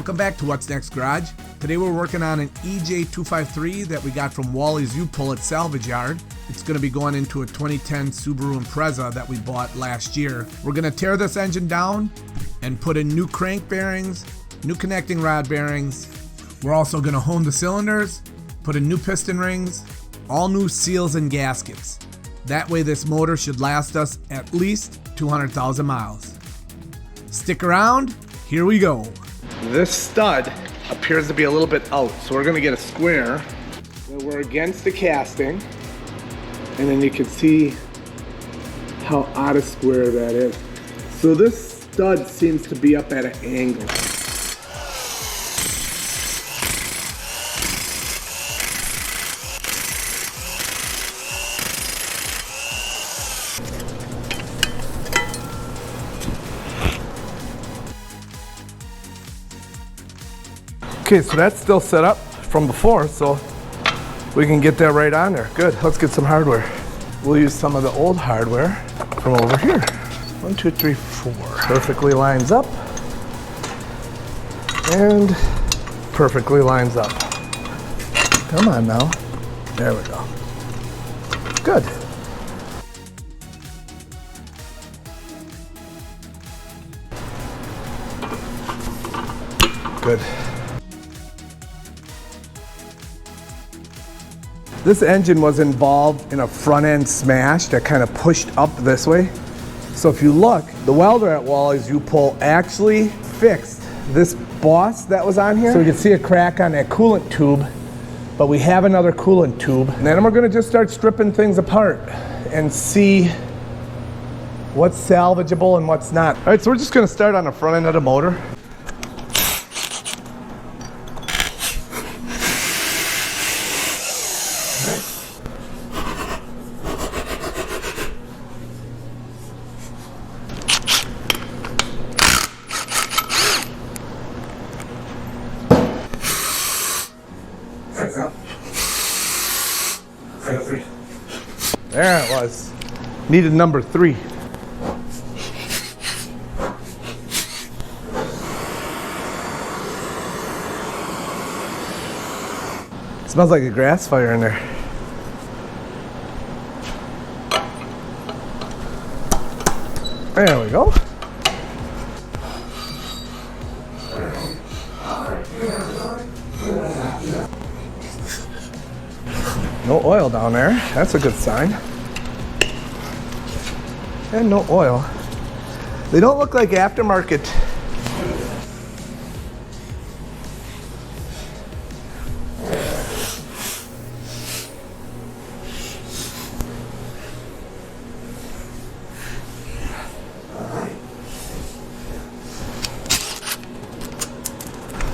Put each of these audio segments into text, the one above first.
Welcome back to What's Next Garage. Today we're working on an ej253 that we got from Wally's U-Pull at Salvage Yard. It's going to be going into a 2010 Subaru Impreza that we bought last year. We're going to tear this engine down and put in new crank bearings, new connecting rod bearings. We're also going to hone the cylinders, put in new piston rings, all new seals and gaskets. That way this motor should last us at least 200,000 miles. Stick around, here we go. This stud appears to be a little bit out, so we're gonna get a square. We're against the casting, and then you can see how out of square that is. So this stud seems to be up at an angle. Okay, so that's still set up from before, so we can get that right on there. Good, let's get some hardware. We'll use some of the old hardware from over here. 1, 2, 3, 4. Perfectly lines up. And perfectly lines up. Come on now. There we go. Good. Good. This engine was involved in a front end smash that kind of pushed up this way. So if you look, the welder at Wally's U-Pull actually fixed this boss that was on here. So we can see a crack on that coolant tube, but we have another coolant tube. And then we're gonna just start stripping things apart and see what's salvageable and what's not. All right, so we're just gonna start on the front end of the motor. There it was. Needed number 3. Smells like a grass fire in there. There we go. No oil down there. That's a good sign. And no oil. They don't look like aftermarket.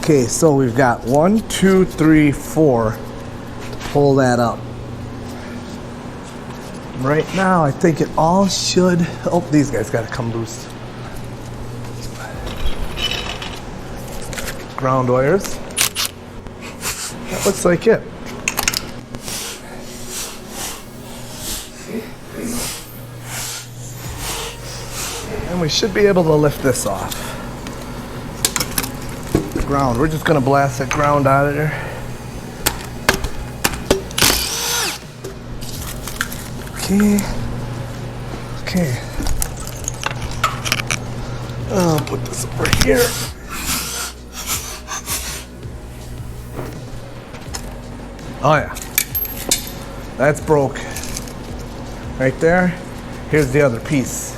Okay, so we've got 1, 2, 3, 4 to pull that up. Right now, I think it all should. Oh, these guys got to come loose. Ground wires. That looks like it. And we should be able to lift this off. The ground. We're just going to blast that ground out of there. Okay. I'll put this over here. Oh yeah. That's broke. Right there. Here's the other piece.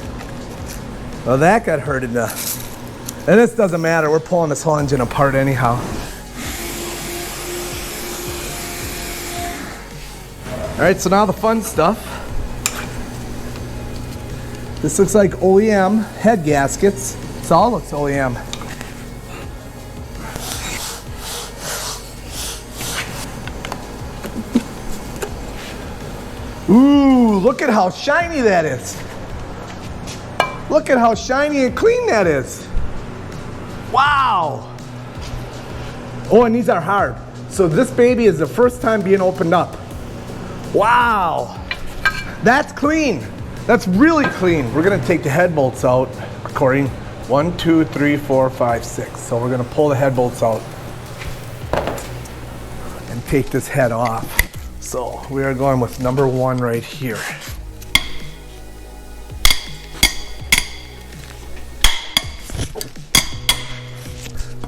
Well, that got hurt enough. And this doesn't matter. We're pulling this whole engine apart anyhow. All right, so now the fun stuff. This looks like OEM head gaskets. This all looks OEM. Ooh, look at how shiny that is. Look at how shiny and clean that is. Wow. Oh, and these are hard. So this baby is the first time being opened up. Wow. That's clean. That's really clean. We're gonna take the head bolts out, according 1, 2, 3, 4, 5, 6. So we're gonna pull the head bolts out and take this head off. So we are going with number 1 right here.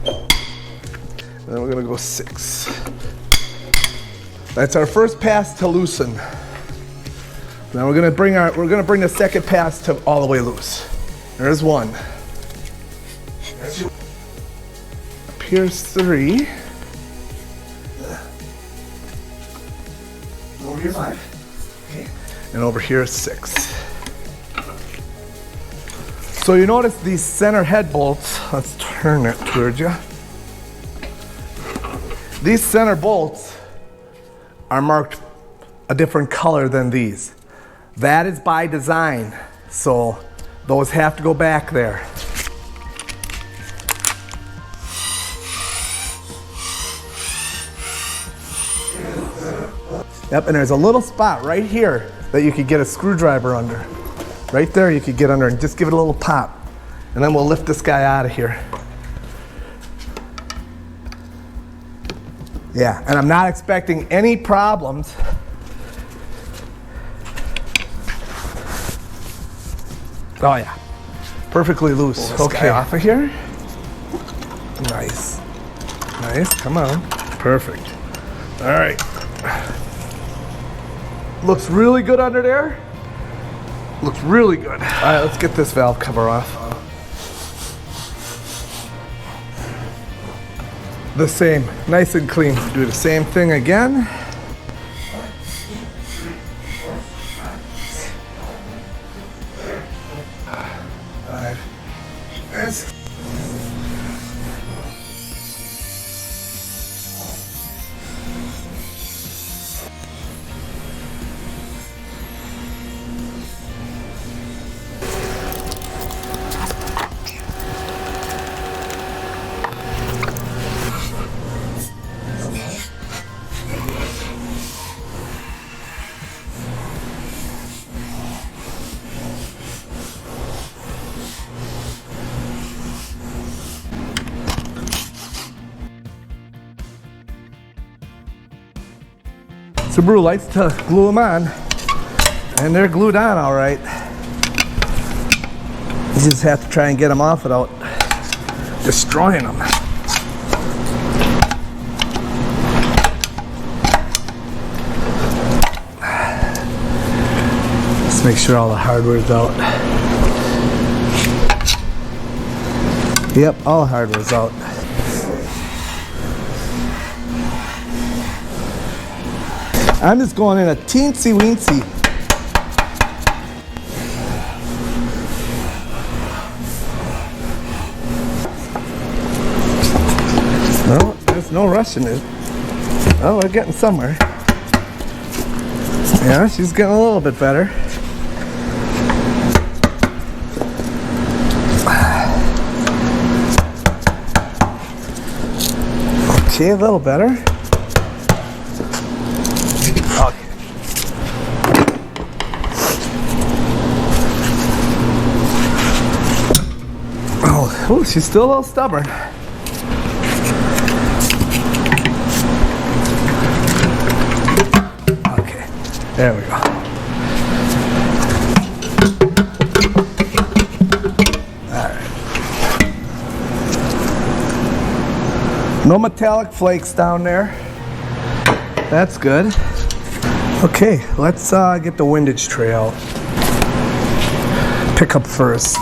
And then we're gonna go 6. That's our first pass to loosen. Now we're gonna bring the second pass to all the way loose. There's 1. Up here's 3. Over here 5. Okay. And over here is 6. So you notice these center head bolts. Let's turn it towards you. These center bolts are marked a different color than these. That is by design, so those have to go back there. Yep, and there's a little spot right here that you could get a screwdriver under. Right there you could get under and just give it a little pop. And then we'll lift this guy out of here. Yeah, and I'm not expecting any problems. Oh yeah, perfectly loose. Okay, off of here. Nice, nice, come on. Perfect. All right. Looks really good under there. Looks really good. All right, let's get this valve cover off. The same, nice and clean. Do the same thing again. Subaru likes to glue them on, and they're glued on all right. You just have to try and get them off without destroying them. Let's make sure all the hardware's out. Yep, all the hardware's out. I'm just going in a teensy weensy. No, there's no rush in it. Oh, we're getting somewhere. Yeah, she's getting a little bit better. Okay, a little better. Oh, she's still a little stubborn. Okay, there we go. All right. No metallic flakes down there. That's good. Okay, let's get the windage tray out. Pick up first.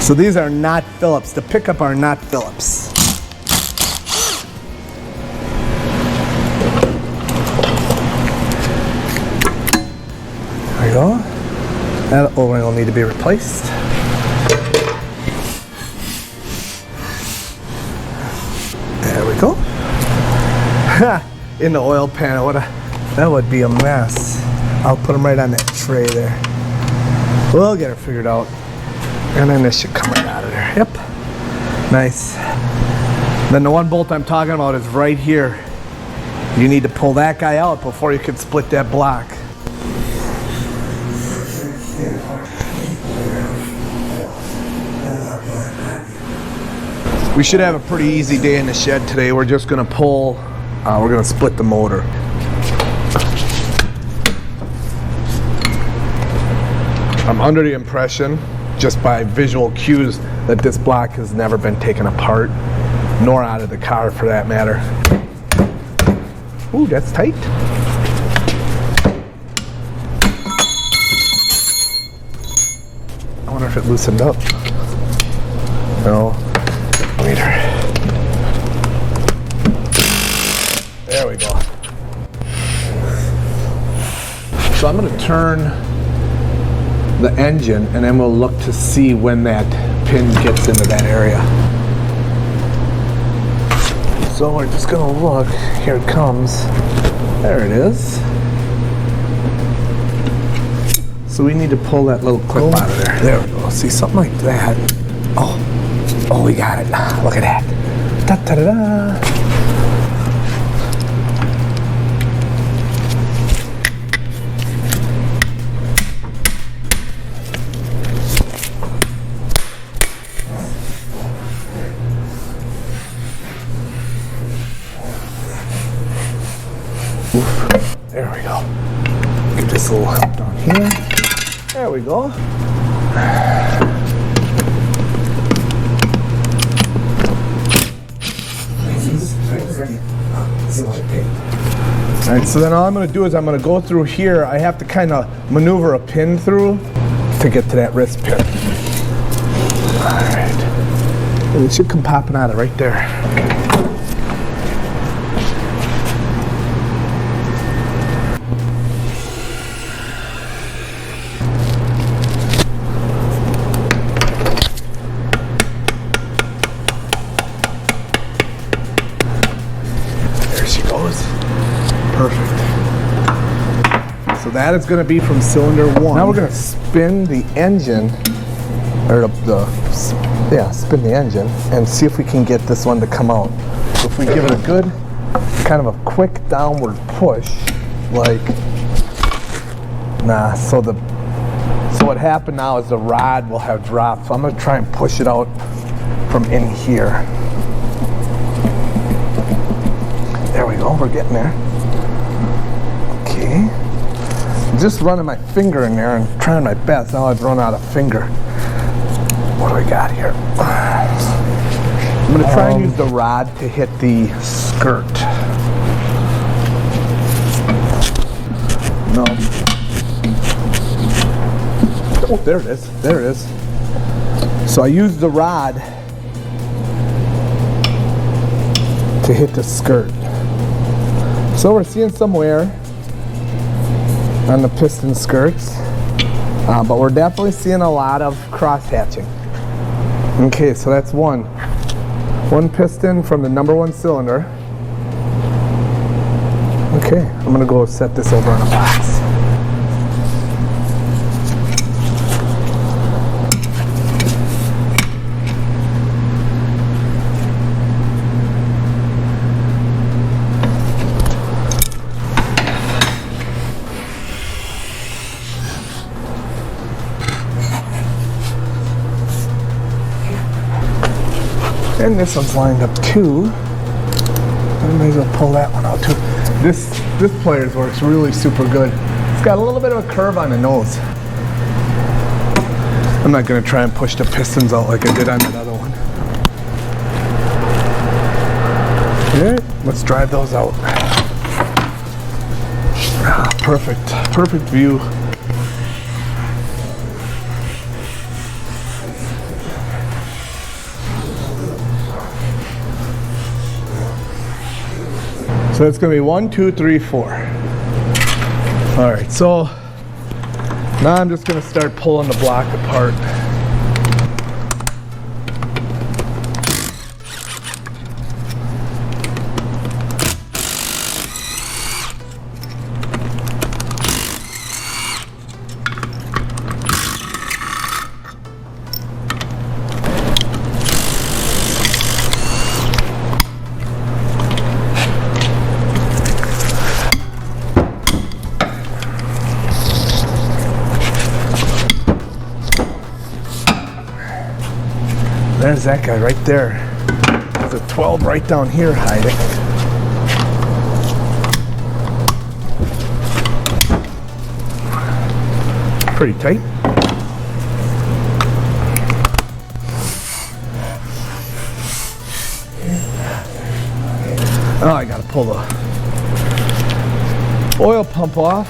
So these are not Phillips. The pickup are not Phillips. There we go. That O-ring will need to be replaced. There we go. In the oil pan, that would be a mess. I'll put them right on that tray there. We'll get it figured out. And then this should come right out of there. Yep. Nice. Then the one bolt I'm talking about is right here. You need to pull that guy out before you can split that block. We should have a pretty easy day in the shed today. We're just gonna pull, we're gonna split the motor. I'm under the impression, just by visual cues, that this block has never been taken apart, nor out of the car for that matter. Ooh, that's tight. I wonder if it loosened up. No. Meter. There we go. So I'm going to turn the engine and then we'll look to see when that pin gets into that area. So we're just going to look. Here it comes. There it is. So we need to pull that little clip out of there. There we go. See, something like that. Oh, we got it. Look at that. Da-da-da-da. Oof. There we go. Get this little help down here. There we go. Alright, so then all I'm going to do is I'm going to go through here. I have to kind of maneuver a pin through to get to that wrist pin. Alright. It should come popping out of right there. Perfect. So that is going to be from cylinder 1. Now we're going to spin the engine, or spin the engine, and see if we can get this one to come out. So if we give it a good, kind of a quick downward push, like, so what happened now is the rod will have dropped. So I'm going to try and push it out from in here. There we go. We're getting there. Okay, I'm just running my finger in there and trying my best. Now I've run out of finger. What do we got here? I'm going to try and use the rod to hit the skirt. No. Oh, there it is. There it is. So I used the rod to hit the skirt. So we're seeing some wear on the piston skirts, but we're definitely seeing a lot of cross hatching. Okay, so that's one piston from the number 1 cylinder. Okay, I'm gonna go set this over on a box. And this one's lined up too. I may as well pull that one out too. This pliers works really super good. It's got a little bit of a curve on the nose. I'm not going to try and push the pistons out like I did on that other one. Alright, let's drive those out. Perfect view. So it's going to be 1, 2, 3, 4. All right, so now I'm just going to start pulling the block apart. There's that guy right there. 12 right down here hiding. Pretty tight. Oh, I gotta pull the oil pump off.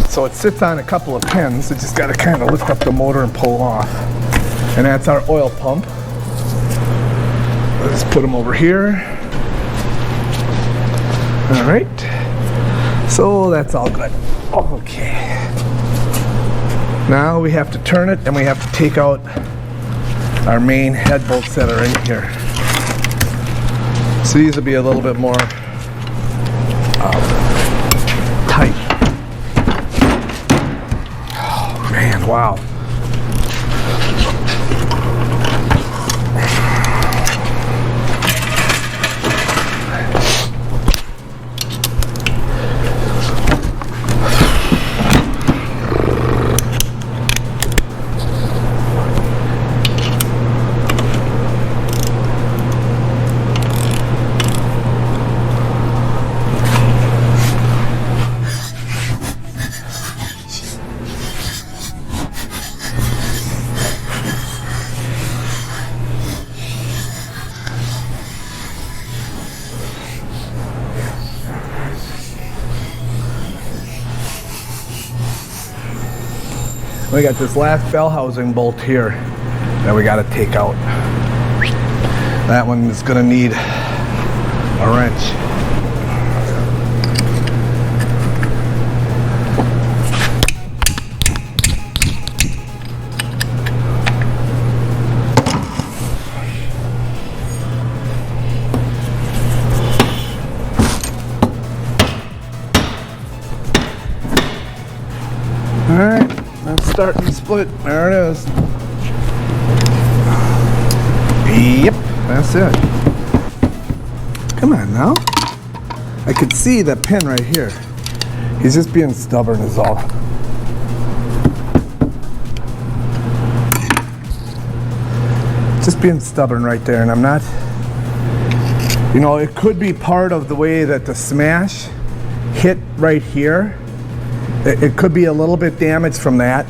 So it sits on a couple of pins. It just gotta kind of lift up the motor and pull off. And that's our oil pump. Let's put them over here. All right. So that's all good. Okay. Now we have to turn it and we have to take out our main head bolts that are in here. So these will be a little bit more tight. Oh man, wow. We got this last bell housing bolt here that we got to take out. That one is going to need a wrench. All right. Let's start and split. There it is. Yep, that's it. Come on now. I could see that pin right here. He's just being stubborn is all. Just being stubborn right there, and I'm not, you know, it could be part of the way that the smash hit right here. It could be a little bit damaged from that,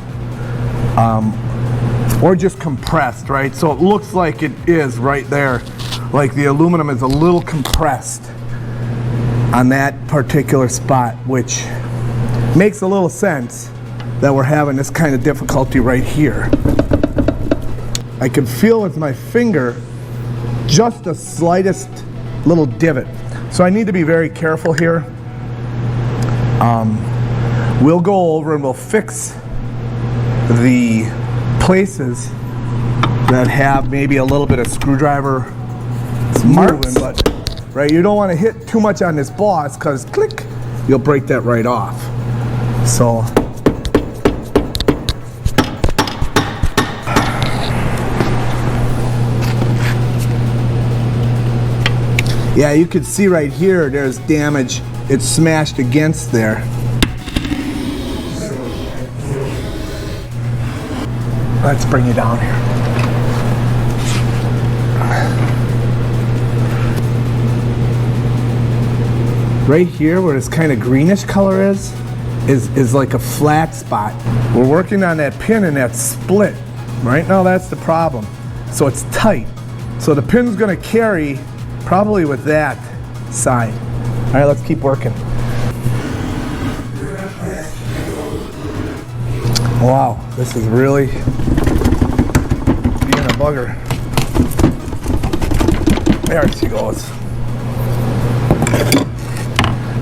or just compressed, right? So it looks like it is right there, like the aluminum is a little compressed on that particular spot, which makes a little sense that we're having this kind of difficulty right here. I can feel with my finger just the slightest little divot. So I need to be very careful here. We'll go over and we'll fix the places that have maybe a little bit of screwdriver marks, but right, you don't want to hit too much on this boss because click, you'll break that right off. So yeah, you can see right here there's damage. It's smashed against there. Let's bring you down here. Right here where this kind of greenish color is like a flat spot. We're working on that pin and that split. Right now that's the problem. So it's tight. So the pin's gonna carry probably with that side. All right, let's keep working. Wow, this is really being a bugger. There she goes.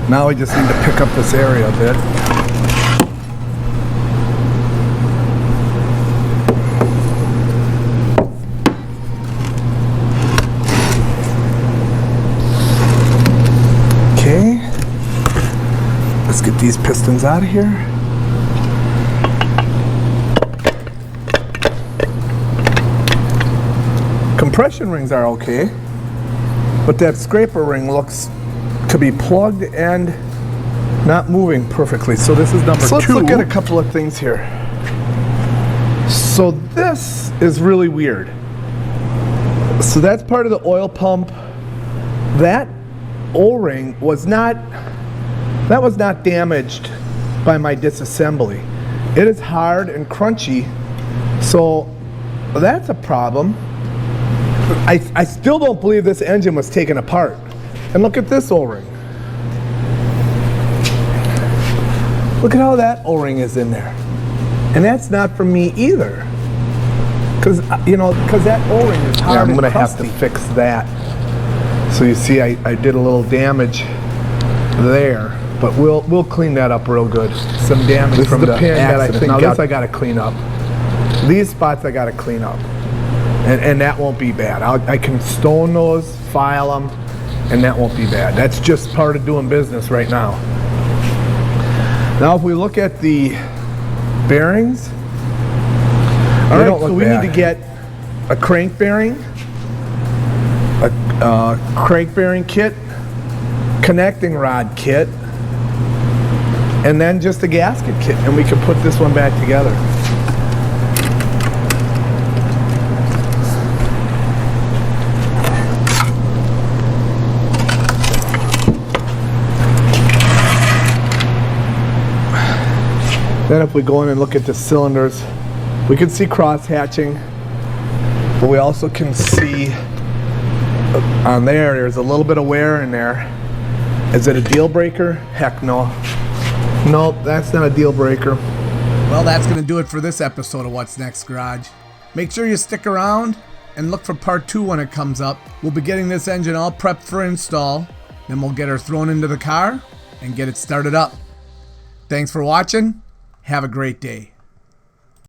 Now we just need to pick up this area a bit. Okay, let's get these pistons out of here. Compression rings are okay, but that scraper ring looks to be plugged and not moving perfectly. So this is number 2. Let's look at a couple of things here. So this is really weird. So that's part of the oil pump. That O-ring was not damaged by my disassembly. It is hard and crunchy, so that's a problem. I still don't believe this engine was taken apart. And look at this O-ring. Look at how that O-ring is in there. And that's not from me either. Because that O-ring is hard and crusty. I'm going to have to fix that. So you see I did a little damage there, but we'll clean that up real good. Some damage from the pin that I think now this I got to clean up. These spots I got to clean up. And that won't be bad. I can stone those, file them, and that won't be bad. That's just part of doing business right now. Now if we look at the bearings, all right, so we need to get a crank bearing, a crank bearing kit, connecting rod kit, and then just a gasket kit, and we can put this one back together. Then if we go in and look at the cylinders, we can see cross hatching, but we also can see on there's a little bit of wear in there. Is it a deal breaker? Heck no. Nope, that's not a deal breaker. Well, that's going to do it for this episode of What's Next Garage. Make sure you stick around and look for part 2 when it comes up. We'll be getting this engine all prepped for install, then we'll get her thrown into the car and get it started up. Thanks for watching. Have a great day.